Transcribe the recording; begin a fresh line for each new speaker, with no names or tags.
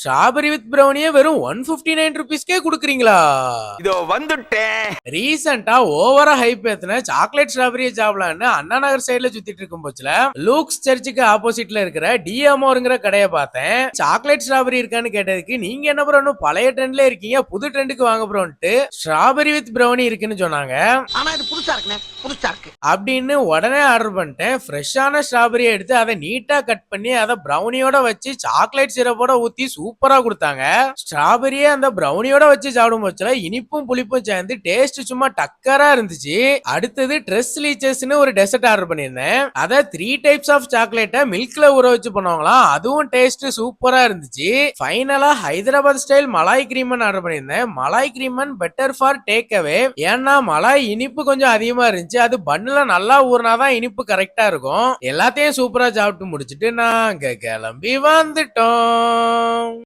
Strawberry with பிரௌனியே வெறும் 159 ருபீஸ்க்கே குடுக்குறீங்களா?
இதோ வந்துட்டேன்.
ரீசெண்டா ஓவரா ஹைப் ஏத்துன சாக்லேட் ஸ்ட்ராபெரியை சாப்பிடலான்னு அண்ணா நகர் சைடுல சுத்திட்டு இருக்கும் போச்சுல லூக்ஸ் சர்ச்சுக்கு ஆப்போசிட்ல இருக்கிற டிஎம்ஓங்கிற கடையை பார்த்தேன். சாக்லேட் ஸ்ட்ராபெரி இருக்கான்னு கேட்டதுக்கு நீங்க என்ன ப்ரோ இன்னும் பழைய ட்ரெண்ட்ல இருக்கீங்க, புது ட்ரெண்டுக்கு வாங்க ப்ரோன்ட்டு ஸ்ட்ராபெரி வித் பிரௌனி இருக்குன்னு சொன்னாங்க.
ஆனா இது புதுசா இருக்குனே, புதுசா இருக்கு
அப்படின்னு உடனே ஆர்டர் பண்ணிட்டேன். ஃப்ரெஷ்ஷான ஸ்ட்ராபெரியை எடுத்து அதை நீட்டா கட் பண்ணி அதை பிரௌனியோட வச்சு சாக்லேட் சிரப்போட ஊத்தி சூப்பரா கொடுத்தாங்க. ஸ்ட்ராபெரியே அந்த பிரௌனியோட வச்சு சாப்பிடும் போச்சுல இனிப்பும் புளிப்பும் சேர்ந்து டேஸ்ட் சும்மா டக்கரா இருந்துச்சு. அடுத்தது ட்ரெஸ் லீச்சஸ்னு ஒரு டெசர்ட் ஆர்டர் பண்ணியிருந்தேன். அதை 3 டைப்ஸ் ஆஃப் சாக்லேட்டை மில்க்ல ஊற வச்சு பண்ணுவாங்களாம். அதுவும் டேஸ்ட் சூப்பரா இருந்துச்சு. ஃபைனலா ஹைதராபாத் ஸ்டைல் மலாய் கிரீமன் ஆர்டர் பண்ணியிருந்தேன். மலாய் கிரீமன் பெட்டர் ஃபார் டேக் அவே. ஏன்னா மலாய் இனிப்பு கொஞ்சம் அதிகமா இருந்துச்சு. அது பண்ணுல நல்லா ஊறினாதான் இனிப்பு கரெக்டா இருக்கும். எல்லாத்தையும் சூப்பரா சாப்பிட்டு முடிச்சிட்டு நாங்க கிளம்பி வந்துட்டோம்.